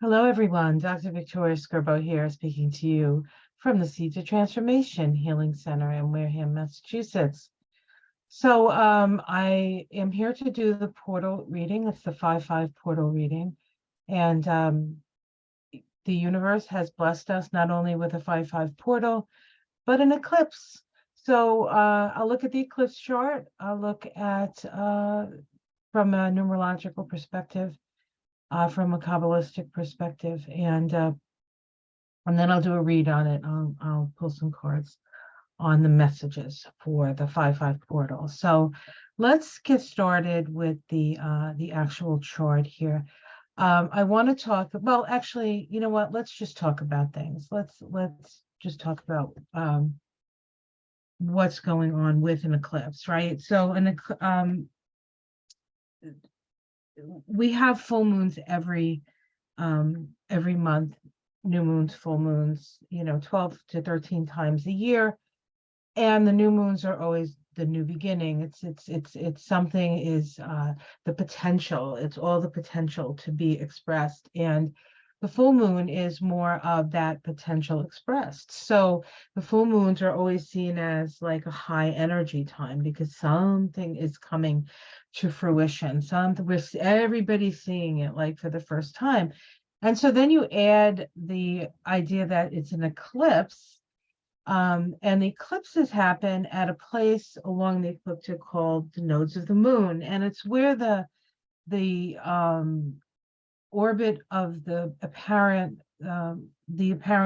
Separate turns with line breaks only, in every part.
Hello, everyone. Dr. Victoria Scorbo here, speaking to you from the Seeds of Transformation Healing Center in Wareham, Massachusetts. So I am here to do the portal reading. It's the 5/5 portal reading. And the universe has blessed us not only with a 5/5 portal, but an eclipse. So I'll look at the eclipse chart. I'll look at from a numerological perspective, from a Kabbalistic perspective, and then I'll do a read on it. I'll pull some cards on the messages for the 5/5 portal. So let's get started with the actual chart here. I want to talk, well, actually, you know what? Let's just talk about things. Let's just talk about what's going on with an eclipse, right? So we have full moons every month, new moons, full moons, 12 to 13 times a year. And the new moons are always the new beginning. It's something is the potential. It's all the potential to be expressed. And the full moon is more of that potential expressed. So the full moons are always seen as like a high energy time because something is coming to fruition. Everybody's seeing it like for the first time. And so then you add the idea that it's an eclipse, and the eclipses happen at a place along the ecliptic called the nodes of the moon, and it's where the orbit of the apparent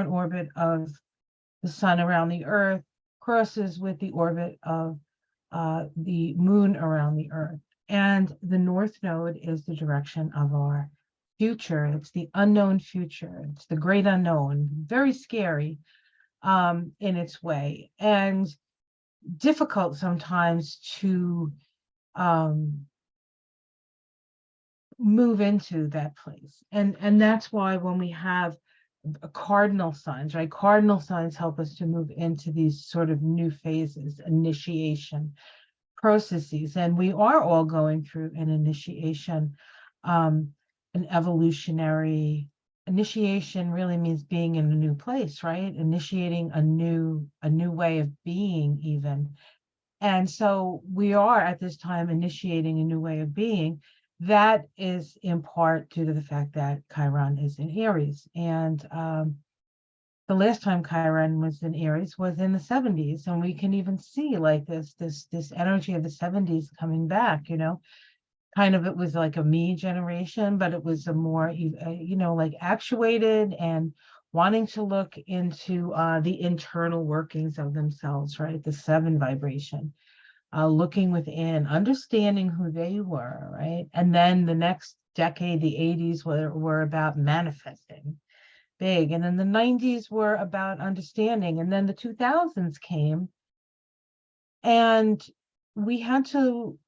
orbit of the sun around the Earth crosses with the orbit of the moon around the Earth. And the North Node is the direction of our future. It's the unknown future. It's the great unknown. Very scary in its way, and difficult sometimes to move into that place. And that's why when we have cardinal signs, right? Cardinal signs help us to move into these sort of new phases, initiation processes. And we are all going through an initiation, an evolutionary initiation really means being in a new place, right? Initiating a new way of being even. And so we are at this time initiating a new way of being. That is in part due to the fact that Chiron is in Aries. And the last time Chiron was in Aries was in the 70s. And we can even see like this energy of the 70s coming back, kind of, it was like a me generation, but it was a more, like actuated and wanting to look into the internal workings of themselves, right? The 7 vibration, looking within, understanding who they were, right? And then the next decade, the 80s were about manifesting big. And then the 90s were about understanding. And then the 2000s came, and we had to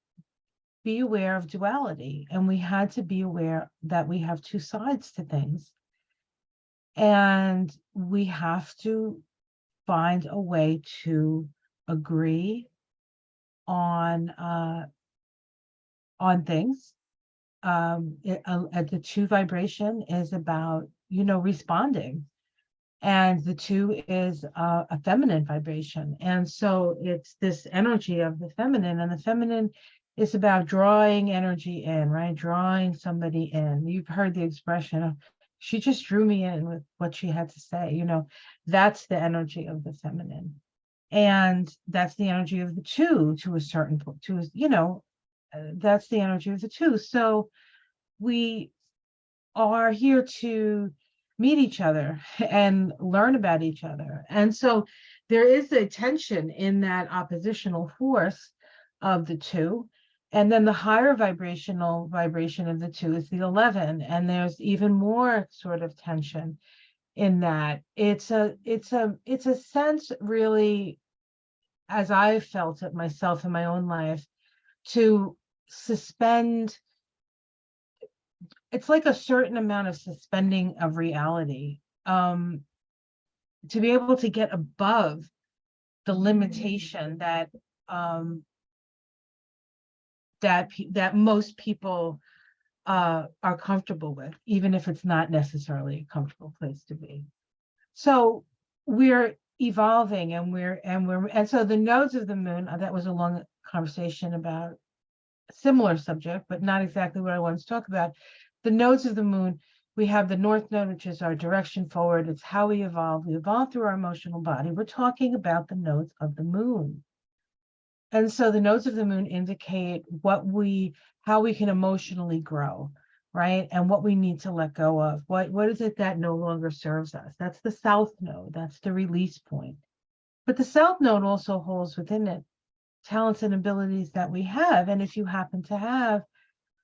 be aware of duality, and we had to be aware that we have 2 sides to things, and we have to find a way to agree on things. The 2 vibration is about responding, and the 2 is a feminine vibration. And so it's this energy of the feminine, and the feminine is about drawing energy in, right? Drawing somebody in. You've heard the expression of, she just drew me in with what she had to say. That's the energy of the feminine. And that's the energy of the 2 to a certain point, that's the energy of the 2. So we are here to meet each other and learn about each other. And so there is a tension in that oppositional force of the 2. And then the higher vibrational vibration of the 2 is the 11. And there's even more sort of tension in that. It's a sense, really, as I've felt it myself in my own life, to suspend. It's like a certain amount of suspending of reality, to be able to get above the limitation that that most people are comfortable with, even if it's not necessarily a comfortable place to be. So we're evolving, and so the nodes of the moon, that was a long conversation about a similar subject, but not exactly what I wanted to talk about. The nodes of the moon, we have the north node, which is our direction forward. It's how we evolve. We evolve through our emotional body. We're talking about the nodes of the moon. And so the nodes of the moon indicate how we can emotionally grow, right? And what we need to let go of. What is it that no longer serves us? That's the south node. That's the release point. But the south node also holds within it talents and abilities that we have. And if you happen to have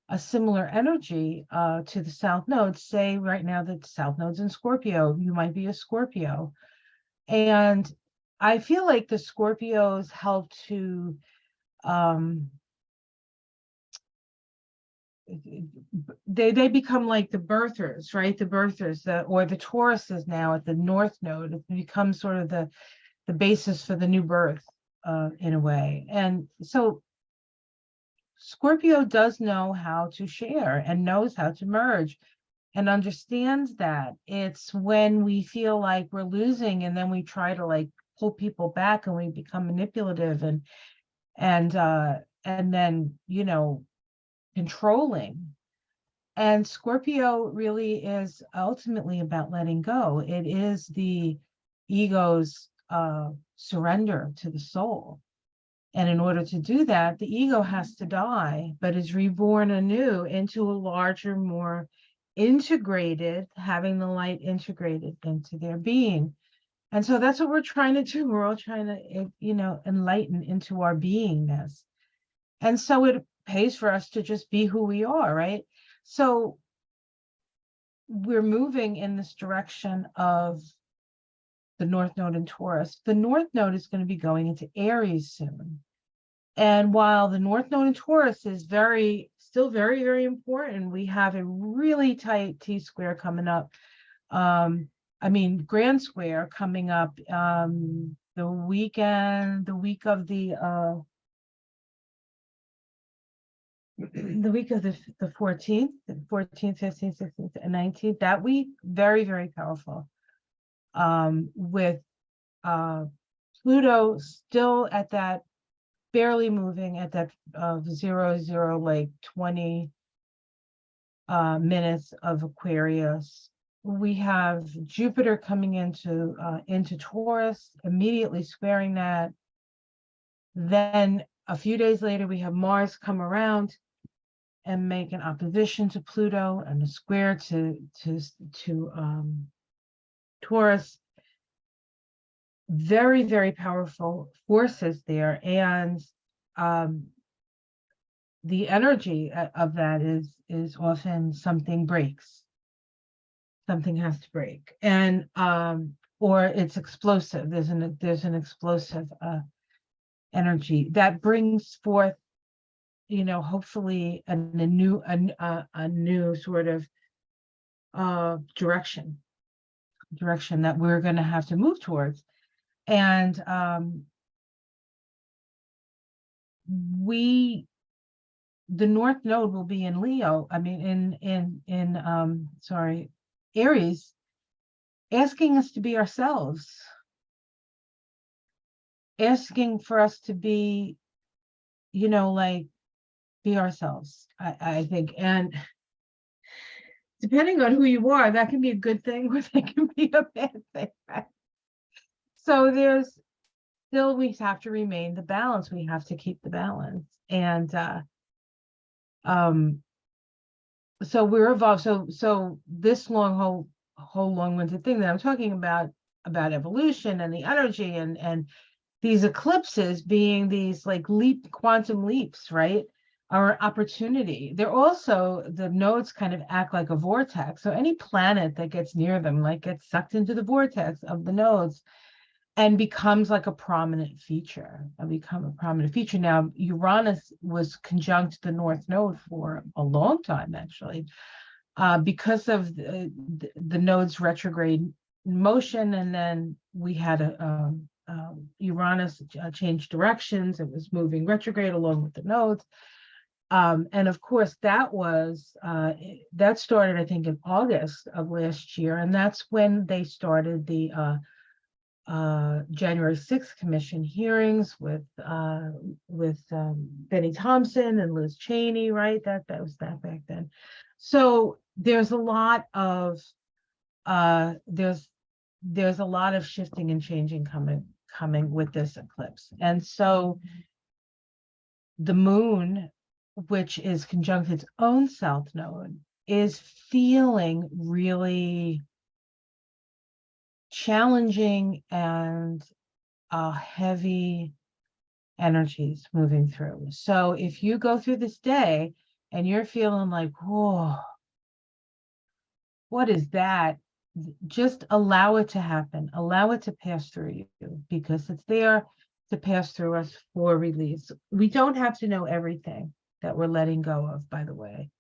a similar energy to the south node, say right now that south node's in Scorpio, you might be a Scorpio. And I feel like the Scorpios help to they become like the birthers, right? The birthers, or the Tauruses now at the north node. It becomes sort of the basis for the new birth in a way. And so Scorpio does know how to share and knows how to merge and understands that. It's when we feel like we're losing and then we try to like pull people back and we become manipulative and then, you know, controlling. And Scorpio really is ultimately about letting go. It is the ego's surrender to the soul. And in order to do that, the ego has to die, but is reborn anew into a larger, more integrated, having the light integrated into their being. And so that's what we're trying to do. We're all trying to, you know, enlighten into our beingness. And so it pays for us to just be who we are, right? So we're moving in this direction of the North Node in Taurus. The North Node is going to be going into Aries soon. And while the North Node in Taurus is still very, very important, we have a really tight T-square coming up. Grand square coming up the week of the the week of the 14th, 15th, 16th, and 19th. That week, very, very powerful. With Pluto still at that, barely moving at that 0, like 20 minutes of Aquarius. We have Jupiter coming into Taurus, immediately squaring that. Then a few days later, we have Mars come around and make an opposition to Pluto and a square to Taurus. Very, very powerful forces there. And the energy of that is often something breaks. Something has to break. And or it's explosive. There's an explosive energy that brings forth, you know, hopefully a new sort of direction that we're going to have to move towards. And the North Node will be in Leo. Aries, asking us to be ourselves, asking for us to be, you know, like, be ourselves, I think. And depending on who you are, that can be a good thing or that can be a bad thing. Right? So there's still, we have to remain the balance. We have to keep the balance. And so we're evolved. So this whole long-winded thing that I'm talking about evolution and the energy and these eclipses being these like quantum leaps, right? Are opportunity. They're also, the nodes kind of act like a vortex. So any planet that gets near them, like, gets sucked into the vortex of the nodes and becomes like a prominent feature. Now, Uranus was conjunct the North Node for a long time, actually, because of the node's retrograde motion. And then we had Uranus changed directions. It was moving retrograde along with the nodes. And of course, that started, I think, in August of last year, and that's when they started the January 6th Commission hearings with Benny Thompson and Liz Cheney, right? That was that back then. So there's a lot of there's a lot of shifting and changing coming with this eclipse. And so the moon, which is conjunct its own south node, is feeling really challenging and heavy energies moving through. So if you go through this day and you're feeling like, whoa, what is that? Just allow it to happen. Allow it to pass through you, because it's there to pass through us for release. We don't have to know everything that we're letting go of, by the way,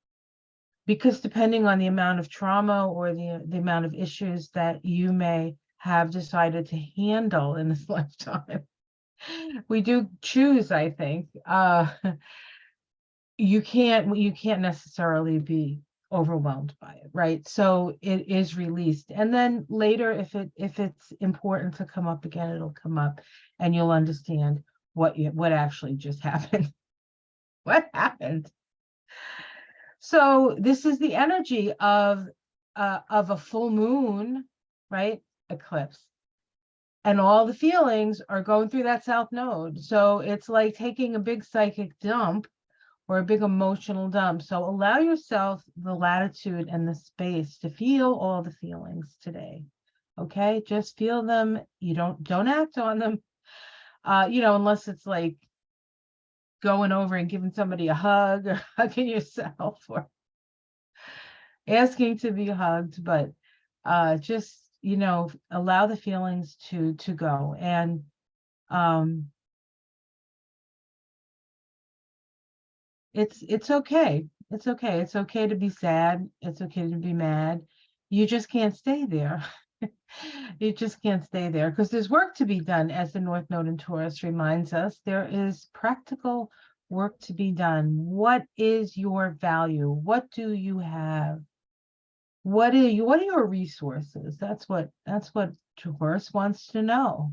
because depending on the amount of trauma or the amount of issues that you may have decided to handle in this lifetime, we do choose, I think. You can't necessarily be overwhelmed by it, right? So it is released, and then later, if it's important to come up again, it'll come up, and you'll understand what actually just happened. What happened? So this is the energy of a full moon, right? Eclipse. And all the feelings are going through that south node. So it's like taking a big psychic dump or a big emotional dump. So allow yourself the latitude and the space to feel all the feelings today. Okay? Just feel them. You don't act on them. Unless it's like going over and giving somebody a hug, or hugging yourself, or asking to be hugged, but just allow the feelings to go. And it's okay. It's okay. It's okay to be sad. It's okay to be mad. You just can't stay there. You just can't stay there, because there's work to be done, as the North Node in Taurus reminds us. There is practical work to be done. What is your value? What do you have? What are your resources? That's what Taurus wants to know.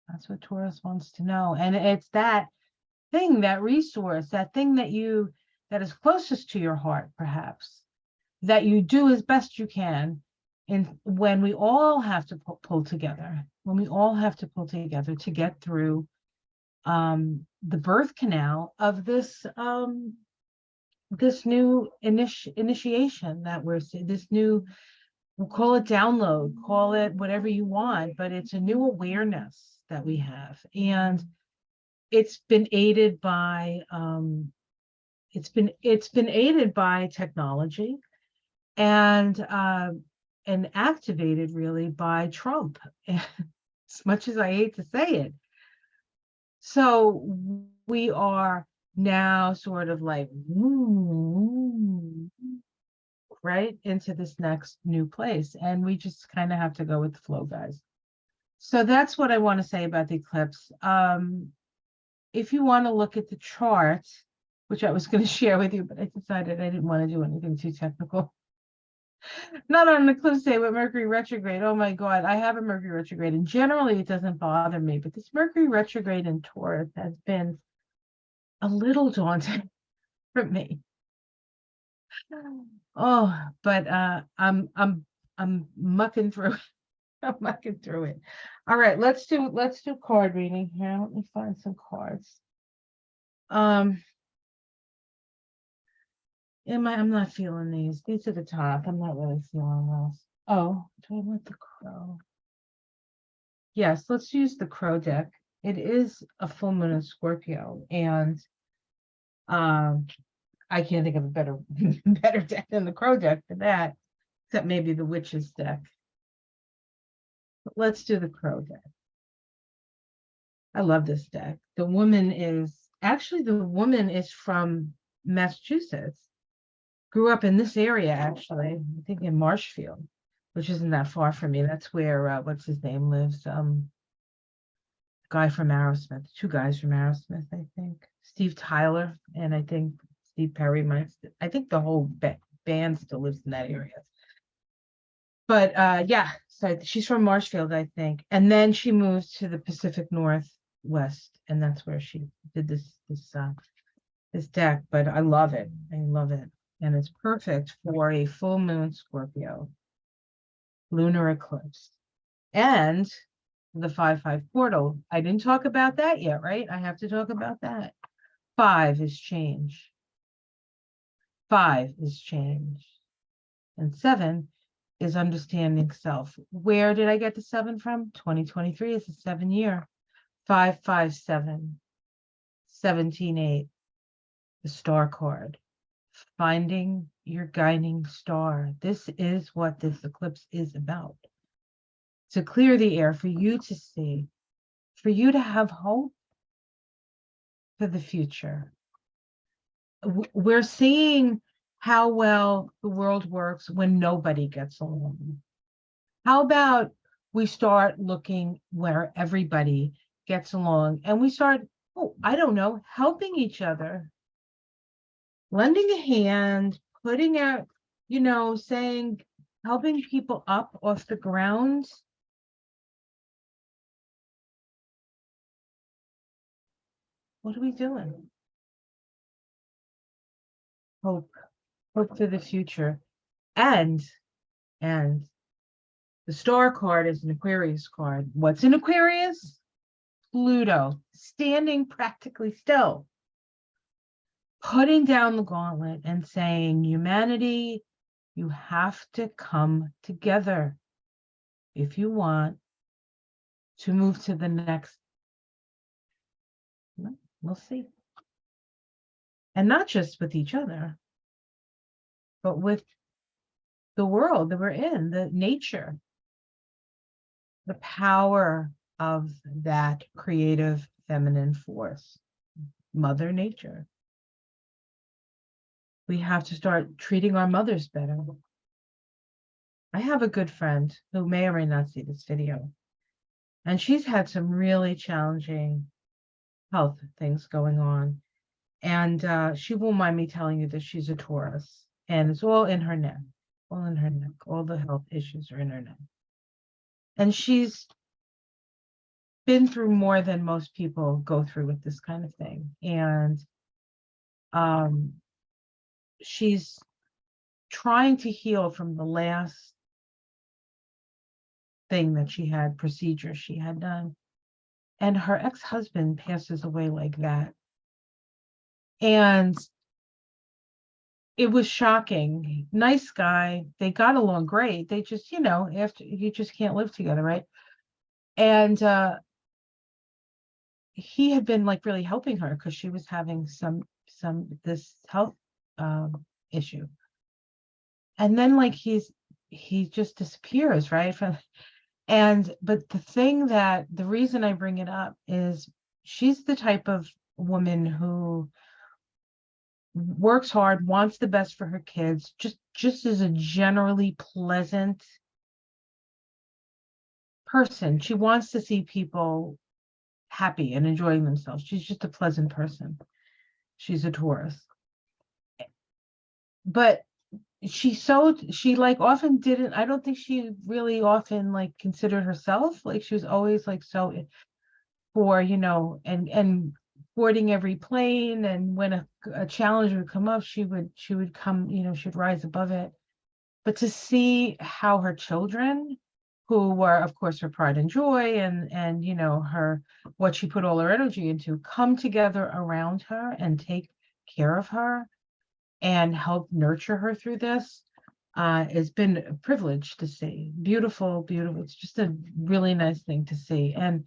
That's what Taurus wants to know. And it's that thing, that resource, that thing that is closest to your heart, perhaps, that you do as best you can. And when we all have to pull together, to get through the birth canal of this new initiation that we're seeing, this new, we'll call it download, call it whatever you want, but it's a new awareness that we have. And it's been aided by technology, and activated really by Trump, as much as I hate to say it. So we are now sort of like right into this next new place, and we just kind of have to go with the flow, guys. So that's what I want to say about the eclipse. If you want to look at the chart, which I was going to share with you, but I decided I didn't want to do anything too technical. Not on an eclipse day with Mercury retrograde. Oh my God, I have a Mercury retrograde, and generally it doesn't bother me, but this Mercury retrograde in Taurus has been a little daunting for me. Oh, but I'm mucking through it. I'm mucking through it. All right, let's do card reading here. Let me find some cards. I'm not feeling these. These are the top. I'm not really feeling those. Oh, do I want the crow? Yes, let's use the crow deck. It is a full moon in Scorpio, and I can't think of a better deck than the crow deck for that, except maybe the witch's deck. But let's do the crow deck. I love this deck. The woman is from Massachusetts. Grew up in this area, actually, I think in Marshfield, which isn't that far from me. That's where what's his name lives. Guy from Aerosmith, two guys from Aerosmith, I think. Steve Tyler, and I think Steve Perry I think the whole band still lives in that area. But yeah, so she's from Marshfield, I think. And then she moves to the Pacific Northwest, and that's where she did this deck. But I love it. I love it. And it's perfect for a full moon Scorpio lunar eclipse. And the 5-5 portal. I didn't talk about that yet, right? I have to talk about that. 5 is change. 5 is change. And 7 is understanding self. Where did I get the 7 from? 2023 is a 7-year. 5-5-7, 17-8, the star card. Finding your guiding star. This is what this eclipse is about. To clear the air for you to see, for you to have hope for the future. We're seeing how well the world works when nobody gets along. How about we start looking where everybody gets along and we start, I don't know, helping each other, lending a hand, putting out, saying, helping people up off the ground. What are we doing? Hope for the future. And the star card is an Aquarius card. What's in Aquarius? Pluto, standing practically still, putting down the gauntlet and saying, humanity, you have to come together if you want to move to the next. We'll see. And not just with each other, but with the world that we're in, the nature, the power of that creative feminine force, Mother Nature. We have to start treating our mothers better. I have a good friend who may or may not see this video, and she's had some really challenging health things going on. And she won't mind me telling you that she's a Taurus, and it's all in her neck, all in her neck. All the health issues are in her neck. And she's been through more than most people go through with this kind of thing. And she's trying to heal from the last thing that she had, procedure she had done. And her ex-husband passes away like that. And it was shocking. Nice guy. They got along great. They just, after you just can't live together, right? And he had been like really helping her because she was having this health issue. And then like he just disappears, right? But the reason I bring it up is she's the type of woman who works hard, wants the best for her kids, just is a generally pleasant person. She wants to see people happy and enjoying themselves. She's just a pleasant person. She's a Taurus. But she like often didn't, I don't think she really often like considered herself, like she was always like so for, and boarding every plane, and when a challenge would come up, she would come, she'd rise above it. But to see how her children, who were of course her pride and joy, and her, what she put all her energy into, come together around her and take care of her and help nurture her through this, has been a privilege to see. Beautiful, beautiful. It's just a really nice thing to see. And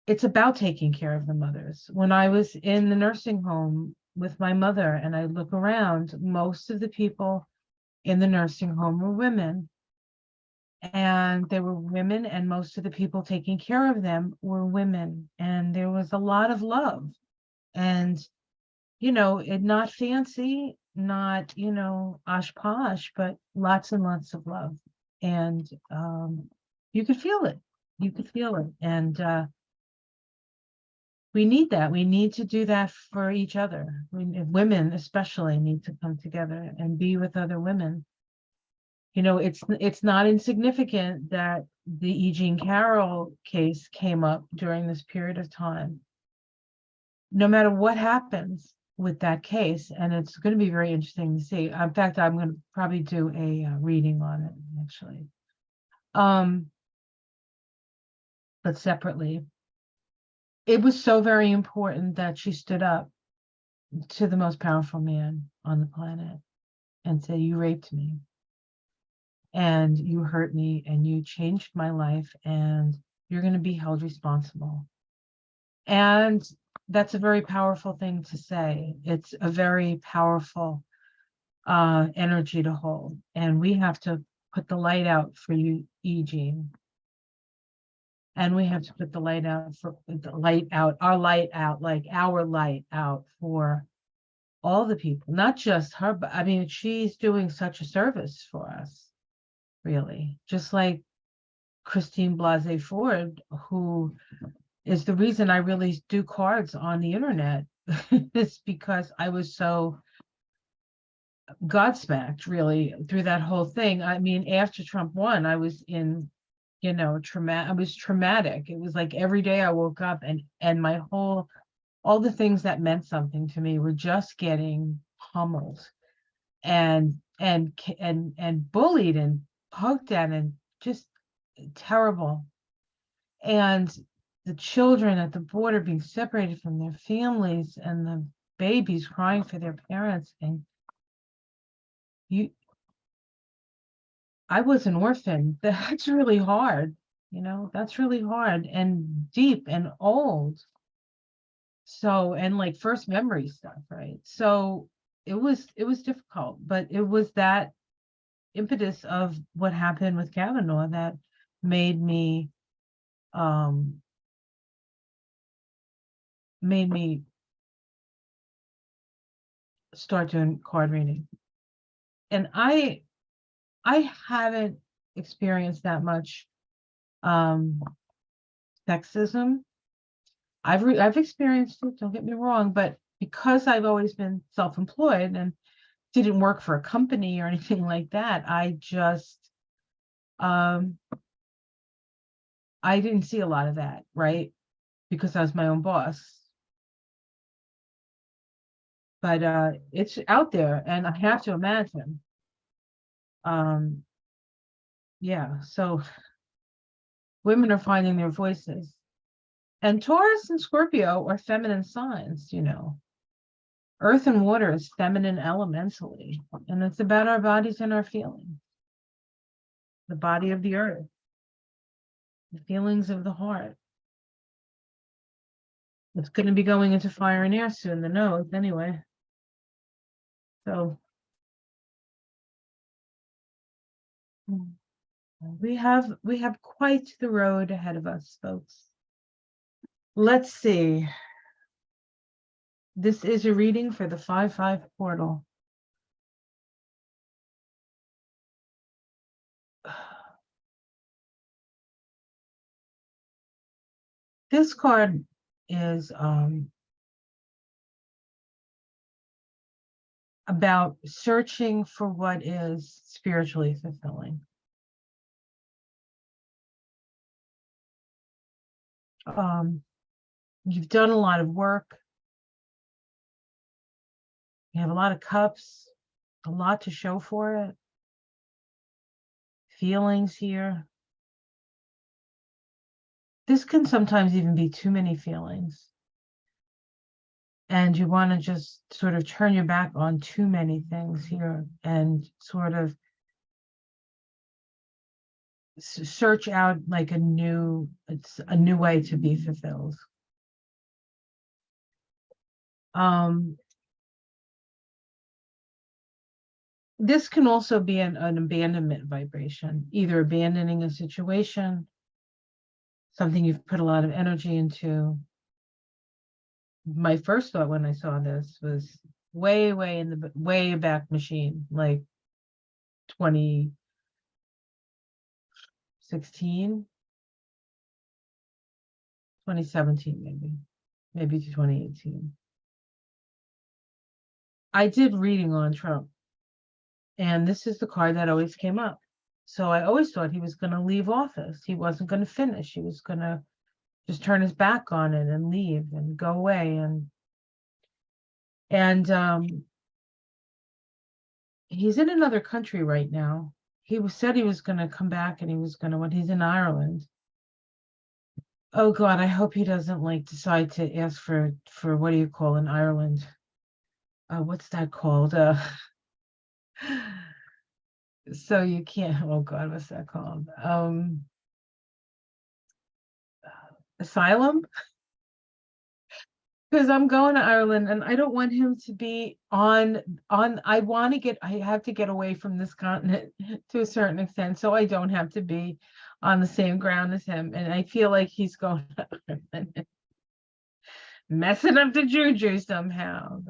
it's about taking care of the mothers. When I was in the nursing home with my mother and I look around, most of the people in the nursing home were women. And there were women, and most of the people taking care of them were women. And there was a lot of love. And, it not fancy, not, osh posh, but lots and lots of love. And you could feel it. You could feel it. And we need that. We need to do that for each other. Women especially need to come together and be with other women. It's not insignificant that the E. Jean Carroll case came up during this period of time. No matter what happens with that case, and it's going to be very interesting to see. In fact, I'm going to probably do a reading on it actually, but separately. It was so very important that she stood up to the most powerful man on the planet and said, "You raped me, and you hurt me, and you changed my life, and you're going to be held responsible." And that's a very powerful thing to say. It's a very powerful energy to hold. And we have to put the light out for you, E. Jean. And we have to put the light out our light out for all the people, not just her, but I mean, she's doing such a service for us, really. Just like Christine Blasey Ford, who is the reason I really do cards on the internet, is because I was so godsmacked really through that whole thing. I mean, after Trump won, I was in, I was traumatic. It was like every day I woke up and all the things that meant something to me were just getting pummeled and bullied and poked at and just terrible. And the children at the border being separated from their families and the babies crying for their parents. And I was an orphan. That's really hard. That's really hard and deep and old. So, and like first memory stuff, right? So it was difficult, but it was that impetus of what happened with Kavanaugh that made me start doing card reading. And I haven't experienced that much sexism. I've experienced it, don't get me wrong, but because I've always been self-employed and didn't work for a company or anything like that, I just I didn't see a lot of that, right? Because I was my own boss. But it's out there, and I have to imagine. Yeah, so women are finding their voices. And Taurus and Scorpio are feminine signs, Earth and water is feminine elementally, and it's about our bodies and our feelings. The body of the earth, the feelings of the heart. It's going to be going into fire and air soon, the nodes anyway. So we have quite the road ahead of us, folks. Let's see. This is a reading for the 5/5 portal. This card is about searching for what is spiritually fulfilling. You've done a lot of work. You have a lot of cups, a lot to show for it. Feelings here. This can sometimes even be too many feelings. And you want to just sort of turn your back on too many things here and sort of search out like a new way to be fulfilled. This can also be an abandonment vibration, either abandoning a situation, something you've put a lot of energy into. My first thought when I saw this was way in the way back machine, like 2016, 2017 maybe. maybe 2018. I did reading on Trump, and this is the card that always came up. So I always thought he was going to leave office. He wasn't going to finish. He was going to just turn his back on it and leave and go away. And he's in another country right now. Said he was going to come back, and he was going to, when he's in Ireland. Oh God, I hope he doesn't like decide to ask for what do you call in Ireland? What's that called? So you can't, oh God, what's that called? Asylum? Because I'm going to Ireland, and I don't want him to be on I have to get away from this continent to a certain extent, so I don't have to be on the same ground as him. And I feel like he's going to Ireland, messing up the juju somehow.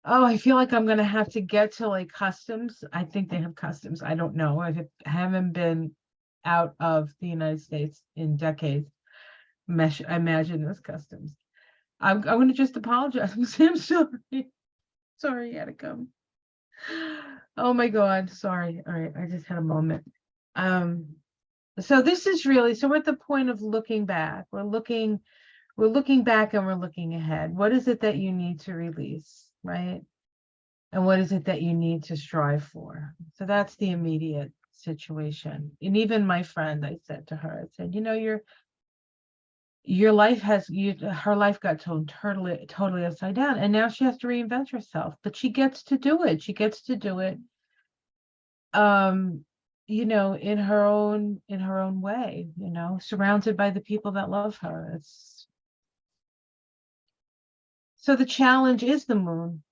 Oh, I feel like I'm going to have to get to like customs. I think they have customs. I don't know. I haven't been out of the United States in decades. I imagine there's customs. I'm going to just apologize and say I'm sorry. Sorry, you had to come. Oh my God, sorry. All right, I just had a moment. So this is really, so we're at the point of looking back. We're looking back and we're looking ahead. What is it that you need to release, right? And what is it that you need to strive for? So that's the immediate situation. And even my friend, I said to her, I said, you know, your life her life got totally upside down, and now she has to reinvent herself, but she gets to do it. She gets to do it, you know, in her own way, you know, surrounded by the people that love her. So the challenge is the moon.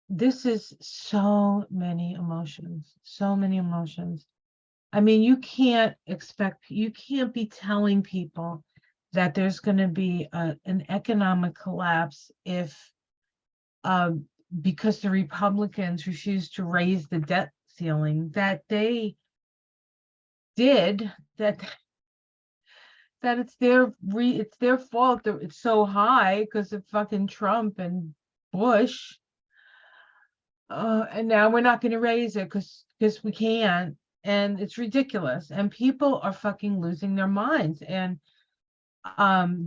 This is so many emotions. I mean, you can't be telling people that there's going to be an economic collapse if because the Republicans refused to raise the debt ceiling that they did, that it's their fault that it's so high because of fucking Trump and Bush. And now we're not going to raise it because we can't, and it's ridiculous, and people are fucking losing their minds. And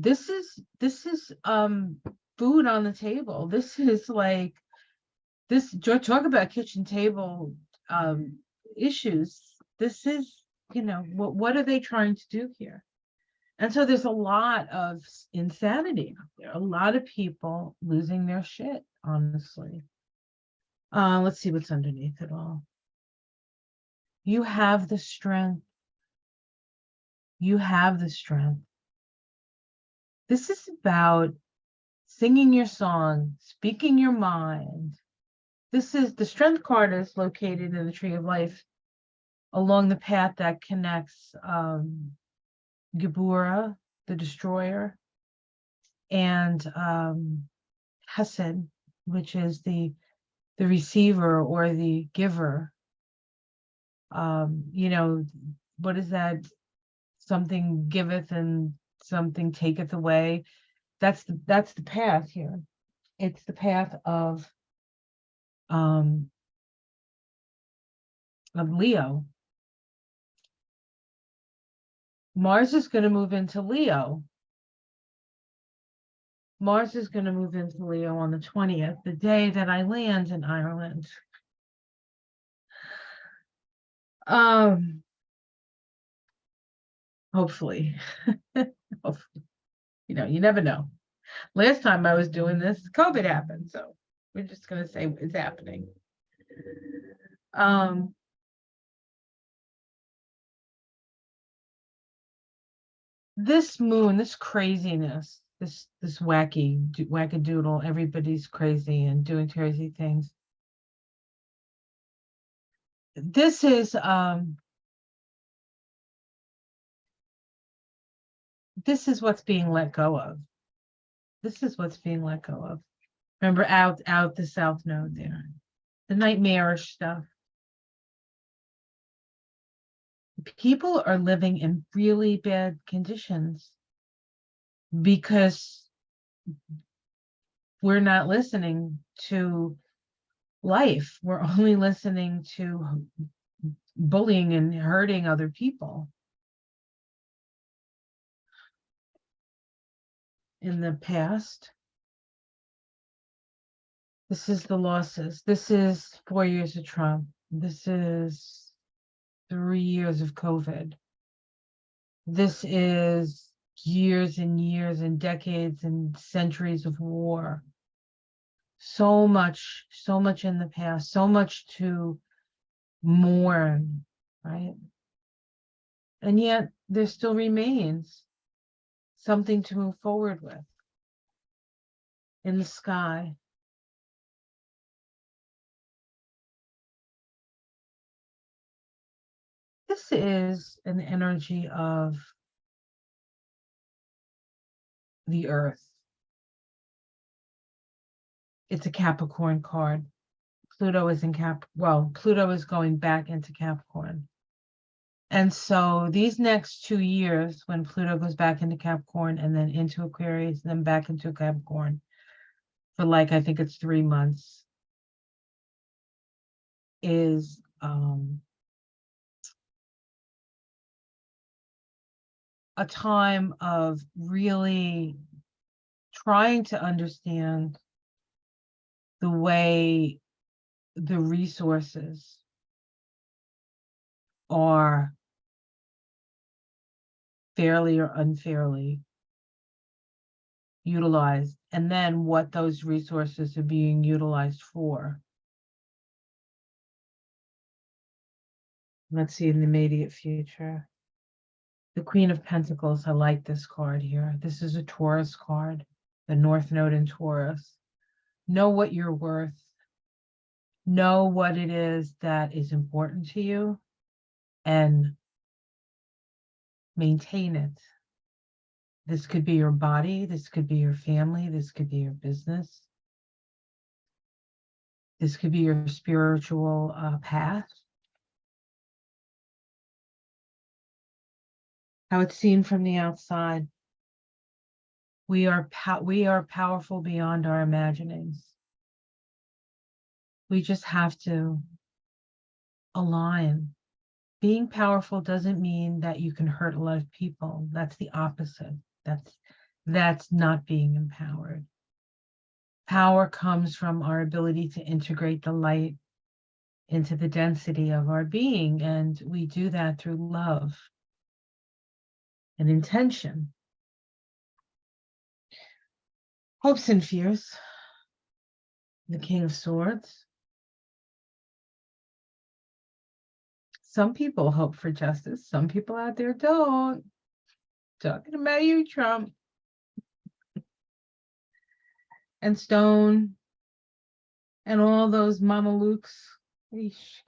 this is food on the table. This is like talk about kitchen table issues. This is, you know, what are they trying to do here? And so there's a lot of insanity out there, a lot of people losing their shit, honestly. Let's see what's underneath it all. You have the strength. You have the strength. This is about singing your song, speaking your mind. This is the strength card is located in the Tree of Life along the path that connects Gibura, the destroyer, and Hesed, which is the receiver or the giver. You know, what is that? Something giveth and something taketh away. That's the path here. It's the path of Leo. Mars is going to move into Leo. Mars is going to move into Leo on the 20th, the day that I land in Ireland. Hopefully. Hopefully. You know, you never know. Last time I was doing this, COVID happened, so we're just going to say it's happening. This moon, this craziness, this wackadoodle, everybody's crazy and doing crazy things. This is what's being let go of. This is what's being let go of. Remember, out the south node there, the nightmarish stuff. People are living in really bad conditions because we're not listening to life. We're only listening to bullying and hurting other people. In the past, this is the losses. This is 4 years of Trump. This is 3 years of COVID. This is years and years and decades and centuries of war. So much in the past, so much to mourn, right? And yet there still remains something to move forward with in the sky. This is an energy of the earth. It's a Capricorn card. Pluto is in Pluto is going back into Capricorn. And so these next 2 years, when Pluto goes back into Capricorn and then into Aquarius, and then back into Capricorn for like, I think it's 3 months, is a time of really trying to understand the way the resources are fairly or unfairly utilized, and then what those resources are being utilized for. Let's see in the immediate future. The Queen of Pentacles, I like this card here. This is a Taurus card, the North Node in Taurus. Know what you're worth. Know what it is that is important to you and maintain it. This could be your body. This could be your family. This could be your business. This could be your spiritual path. How it's seen from the outside. We are powerful beyond our imaginings. We just have to align. Being powerful doesn't mean that you can hurt a lot of people. That's the opposite. That's not being empowered. Power comes from our ability to integrate the light into the density of our being, and we do that through love and intention. Hopes and fears. The King of Swords. Some people hope for justice. Some people out there don't. Talking about you, Trump. And Stone. And all those Mamalukes. Eesh,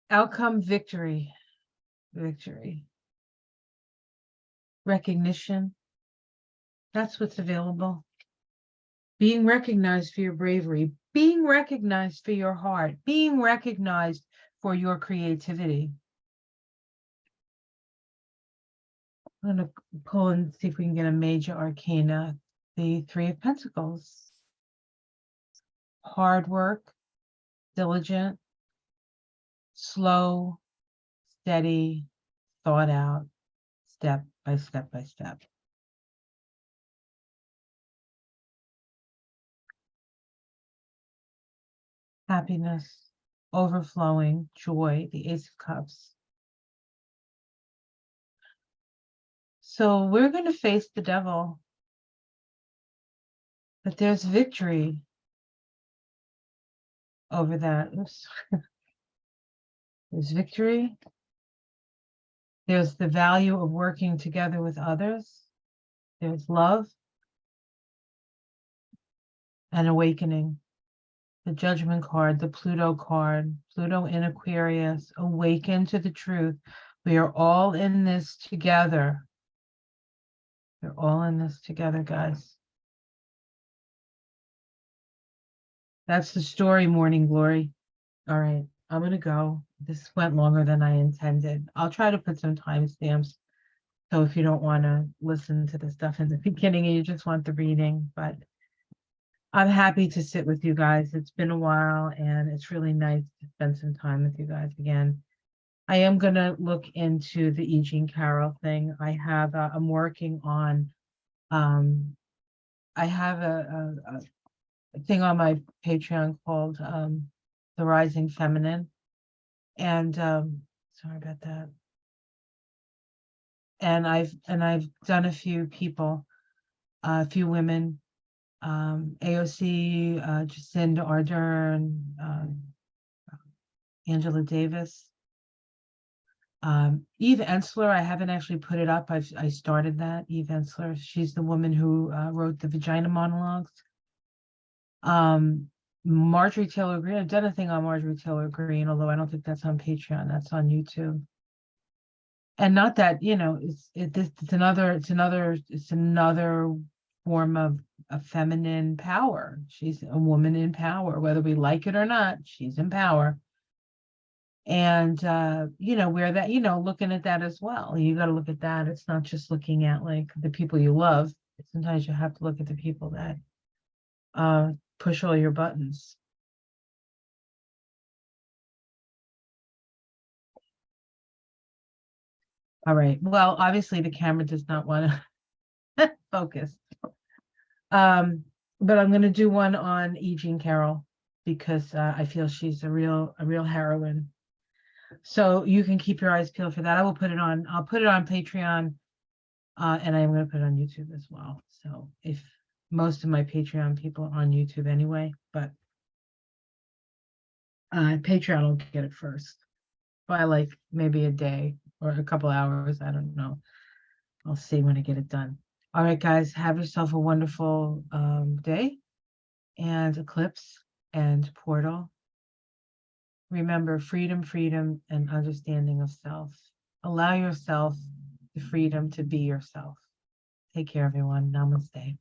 outcome, victory. Victory. Recognition. That's what's available. Being recognized for your bravery. Being recognized for your heart. Being recognized for your creativity. I'm going to pull and see if we can get a major arcana. The Three of Pentacles. Hard work, diligent, slow, steady, thought out, step by step by step. Happiness, overflowing, joy, the Ace of Cups. So we're going to face the devil, but there's victory over that. Oops. There's victory. There's the value of working together with others. There's love and awakening. The Judgment card, the Pluto card, Pluto in Aquarius, awaken to the truth. We are all in this together. We're all in this together, guys. That's the story, Morning Glory. All right, I'm gonna go. This went longer than I intended. I'll try to put some timestamps. So if you don't want to listen to the stuff in the beginning and you just want the reading, but I'm happy to sit with you guys. It's been a while and it's really nice to spend some time with you guys again. I am gonna look into the E. Jean Carroll thing. I'm working on, I have a thing on my Patreon called The Rising Feminine. And sorry about that. And I've done a few people, a few women, AOC, Jacinda Ardern, Angela Davis, Eve Ensler. I haven't actually put it up. I started that. Eve Ensler. She's the woman who wrote the Vagina Monologues. Marjorie Taylor Greene. I've done a thing on Marjorie Taylor Greene, although I don't think that's on Patreon. That's on YouTube. And not that, you know, it's another form of a feminine power. She's a woman in power, whether we like it or not. She's in power. And you know, where that, you know, looking at that as well. You got to look at that. It's not just looking at like the people you love. Sometimes you have to look at the people that push all your buttons. All right. Well, obviously the camera does not want to focus. But I'm gonna do one on E. Jean Carroll because I feel she's a real heroine. So you can keep your eyes peeled for that. I'll put it on Patreon, and I'm gonna put it on YouTube as well. So if most of my Patreon people are on YouTube anyway, but Patreon will get it first by like maybe a day or a couple hours. I don't know. I'll see when I get it done. All right, guys, have yourself a wonderful day and eclipse and portal. Remember freedom, freedom, and understanding of self. Allow yourself the freedom to be yourself. Take care, everyone. Namaste.